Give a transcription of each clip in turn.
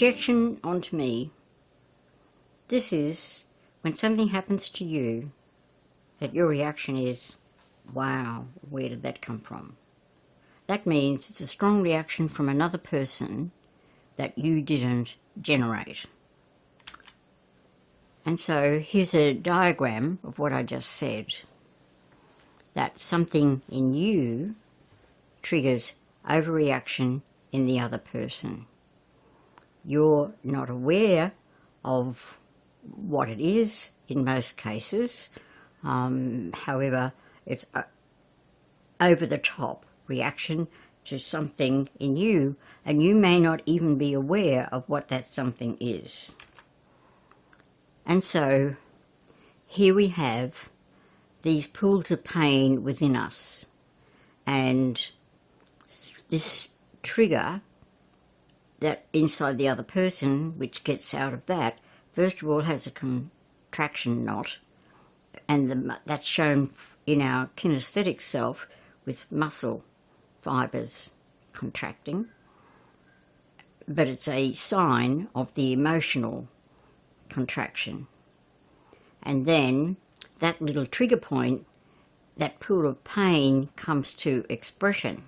Projection onto me. This is when something happens to you that your reaction is, wow, where did that come from? That means it's a strong reaction from another person that you didn't generate. And so here's a diagram of what I just said, that something in you triggers overreaction in the other person. You're not aware of what it is in most cases. However, it's over-the-top reaction to something in you, and you may not even be aware of what that something is. And so here we have these pools of pain within us, and this trigger that inside the other person, which gets out of that, first of all has a contraction knot, and that's shown in our kinesthetic self with muscle fibres contracting, but it's a sign of the emotional contraction. And then that little trigger point, that pool of pain, comes to expression,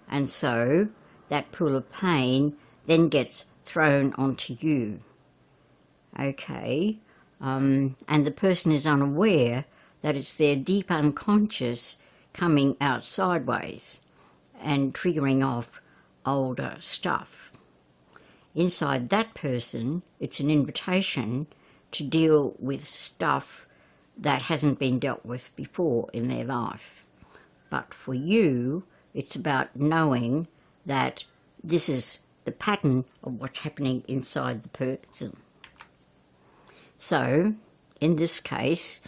and so that pool of pain then gets thrown onto you. Okay, and the person is unaware that it's their deep unconscious coming out sideways and triggering off older stuff. Inside that person, it's an invitation to deal with stuff that hasn't been dealt with before in their life. But for you, it's about knowing that this is the pattern of what's happening inside the person. So, in this case,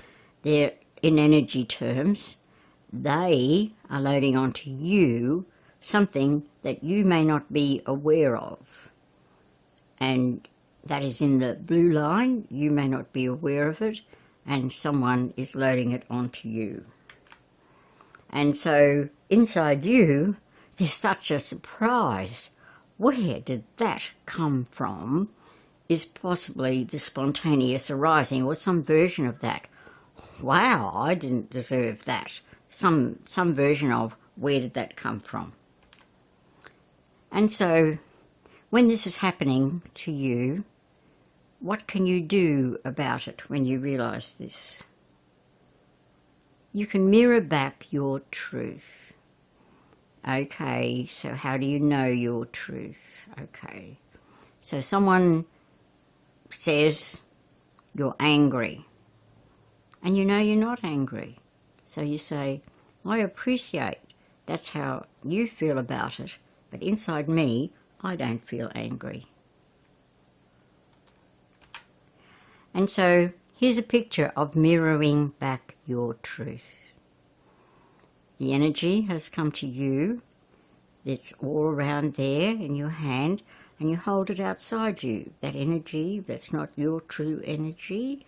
they're, in energy terms, they are loading onto you something that you may not be aware of. And that is in the blue line, you may not be aware of it, and someone is loading it onto you. And so, inside you, there's such a surprise. Where did that come from? Is possibly the spontaneous arising, or some version of that. Wow, I didn't deserve that. Some version of where did that come from? And so, when this is happening to you, what can you do about it when you realise this? You can mirror back your truth. Okay, so how do you know your truth? Okay, so someone says you're angry, and you know you're not angry. So you say, I appreciate that's how you feel about it, but inside me, I don't feel angry. And so here's a picture of mirroring back your truth. The energy has come to you, it's all around there in your hand, and you hold it outside you, that energy that's not your true energy,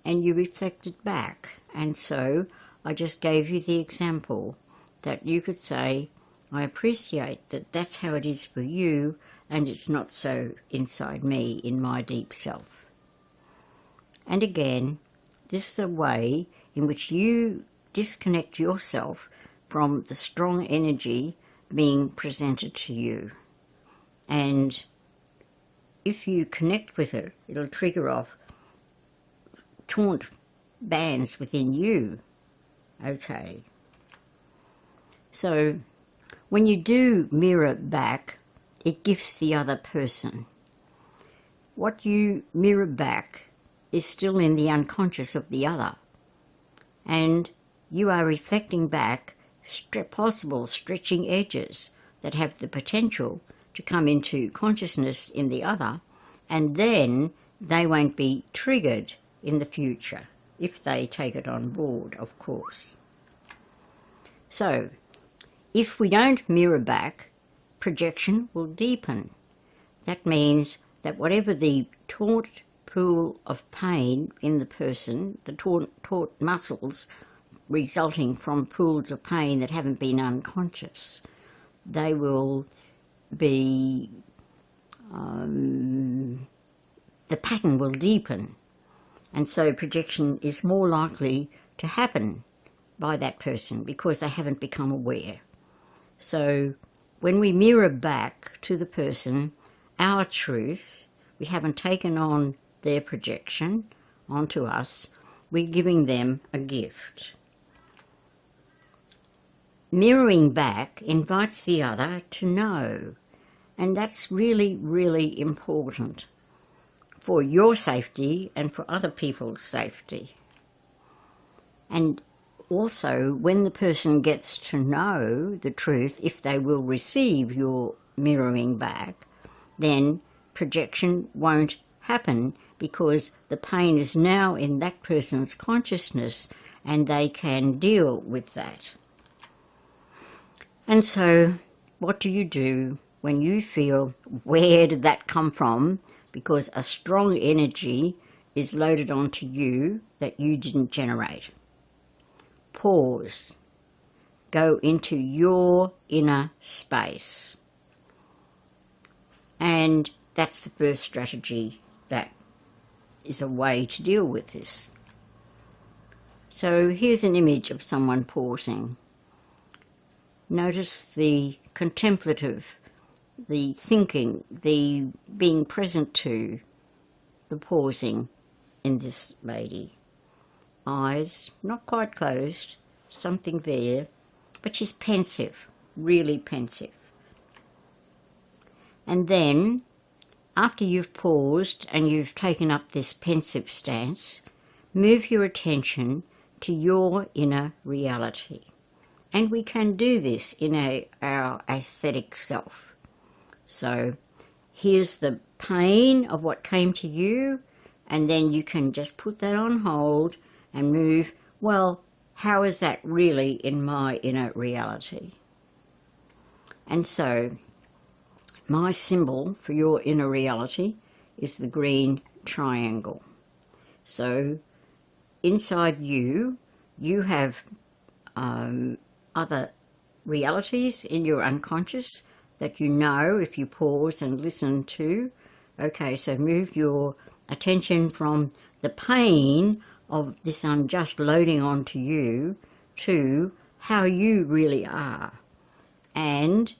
and you reflect it back. And so I just gave you the example that you could say, I appreciate that that's how it is for you, and it's not so inside me, in my deep self. And again, this is a way in which you disconnect yourself from the strong energy being presented to you. And if you connect with it, it'll trigger off taunt bands within you. Okay. So when you do mirror back, it gives the other person. What you mirror back is still in the unconscious of the other. And you are reflecting back possible stretching edges that have the potential to come into consciousness in the other, and then they won't be triggered in the future, if they take it on board, of course. So, if we don't mirror back, projection will deepen. That means that whatever the taut pool of pain in the person, the taut muscles resulting from pools of pain that haven't been unconscious, they will be the pattern will deepen, and so projection is more likely to happen by that person because they haven't become aware. So when we mirror back to the person our truth, we haven't taken on their projection onto us, we're giving them a gift. Mirroring back invites the other to know, and that's really, really important for your safety and for other people's safety. And also, when the person gets to know the truth, if they will receive your mirroring back, then projection won't happen because the pain is now in that person's consciousness and they can deal with that. And so, what do you do when you feel, where did that come from? Because a strong energy is loaded onto you that you didn't generate. Pause. Go into your inner space. And that's the first strategy that is a way to deal with this. So here's an image of someone pausing. Notice the contemplative, the thinking, the being present to, the pausing in this lady. Eyes not quite closed, something there, but she's pensive, really pensive. And then, after you've paused and you've taken up this pensive stance, move your attention to your inner reality. And we can do this in our aesthetic self. So here's the pain of what came to you, and then you can just put that on hold and move, well, how is that really in my inner reality? And so my symbol for your inner reality is the green triangle. So inside you, you have other realities in your unconscious that you know if you pause and listen to. Okay, so move your attention from the pain of this unjust loading onto you to how you really are. And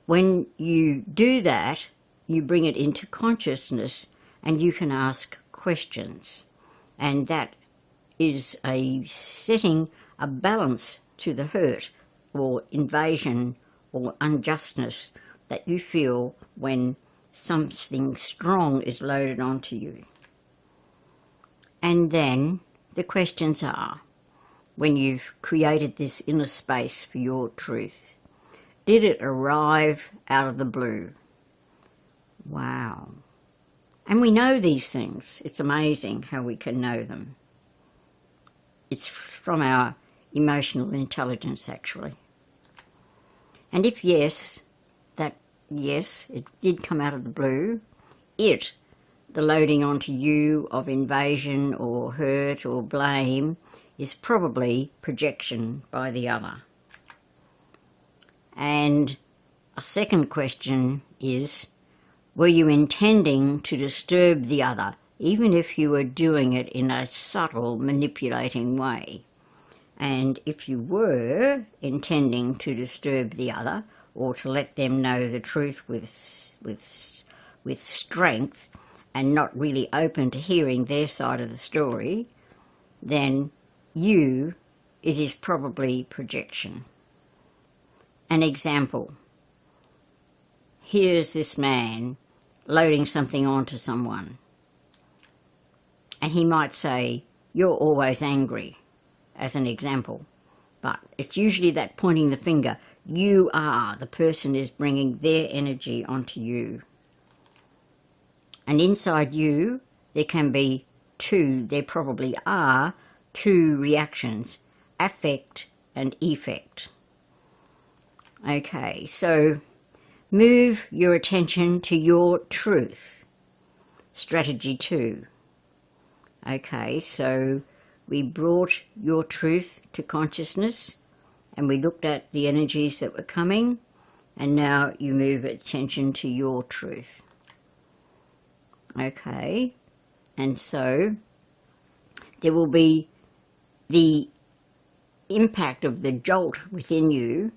when you do that, you bring it into consciousness and you can ask questions. And that is a setting a balance to the hurt or invasion or unjustness that you feel when something strong is loaded onto you. And then the questions are, when you've created this inner space for your truth, did it arrive out of the blue? Wow. And we know these things. It's amazing how we can know them. It's from our emotional intelligence, actually. And if yes, it did come out of the blue, the loading onto you of invasion or hurt or blame, is probably projection by the other. And a second question is, were you intending to disturb the other, even if you were doing it in a subtle, manipulating way? And if you were intending to disturb the other, or to let them know the truth with strength, and not really open to hearing their side of the story, then it is probably projection. An example. Here's this man loading something onto someone. And he might say, "You're always angry," as an example. But it's usually that pointing the finger. The person is bringing their energy onto you. And inside you, there probably are two reactions, affect and effect. Okay, so move your attention to your truth. Strategy 2. Okay, so we brought your truth to consciousness and we looked at the energies that were coming, and now you move attention to your truth. Okay, and so there will be the impact of the jolt within you,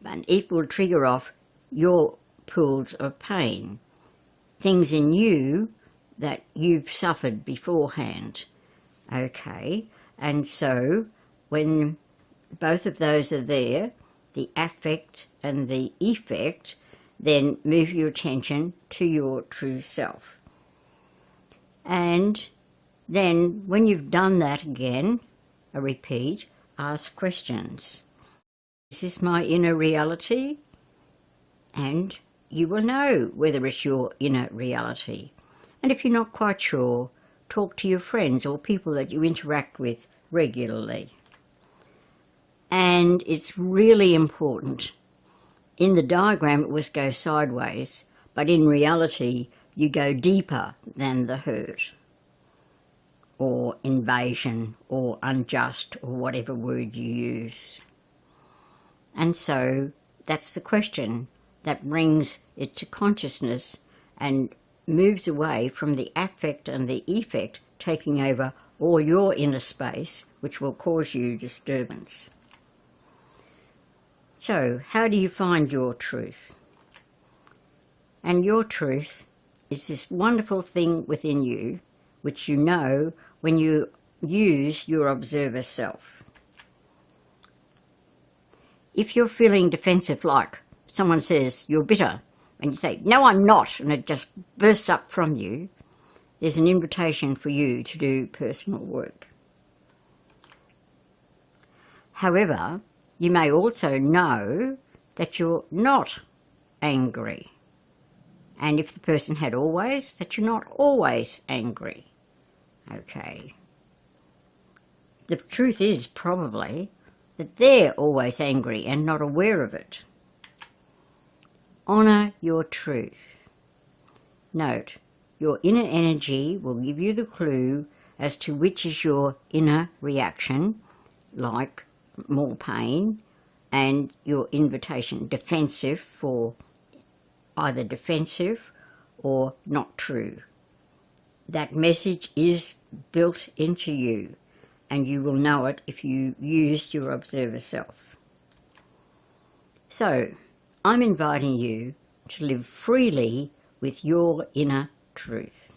and it will trigger off your pools of pain, things in you that you've suffered beforehand. Okay, and so when both of those are there, the affect and the effect, then move your attention to your true self. And then when you've done that again, a repeat, ask questions. Is this my inner reality? And you will know whether it's your inner reality. And if you're not quite sure, talk to your friends or people that you interact with regularly. And it's really important. In the diagram it was go sideways, but in reality you go deeper than the hurt or invasion or unjust or whatever word you use. And so that's the question that brings it to consciousness and moves away from the affect and the effect taking over all your inner space, which will cause you disturbance. So, how do you find your truth? And your truth is this wonderful thing within you, which you know when you use your observer self. If you're feeling defensive, like someone says you're bitter, and you say, no, I'm not, and it just bursts up from you, there's an invitation for you to do personal work. However, you may also know that you're not angry. And if the person had always, that you're not always angry. Okay. The truth is probably that they're always angry and not aware of it. Honour your truth. Note, your inner energy will give you the clue as to which is your inner reaction, like more pain, and your invitation, defensive, for either defensive or not true. That message is built into you, and you will know it if you use your observer self. So, I'm inviting you to live freely with your inner truth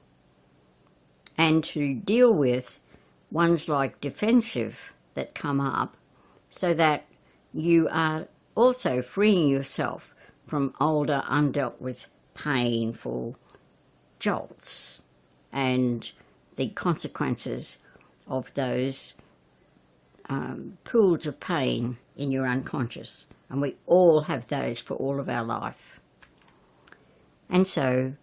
and to deal with ones like defensive that come up, so that you are also freeing yourself from older undealt with painful jolts and the consequences of those pools of pain in your unconscious. And we all have those for all of our life. And so,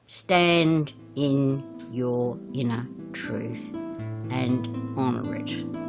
stand in your inner truth and honour it.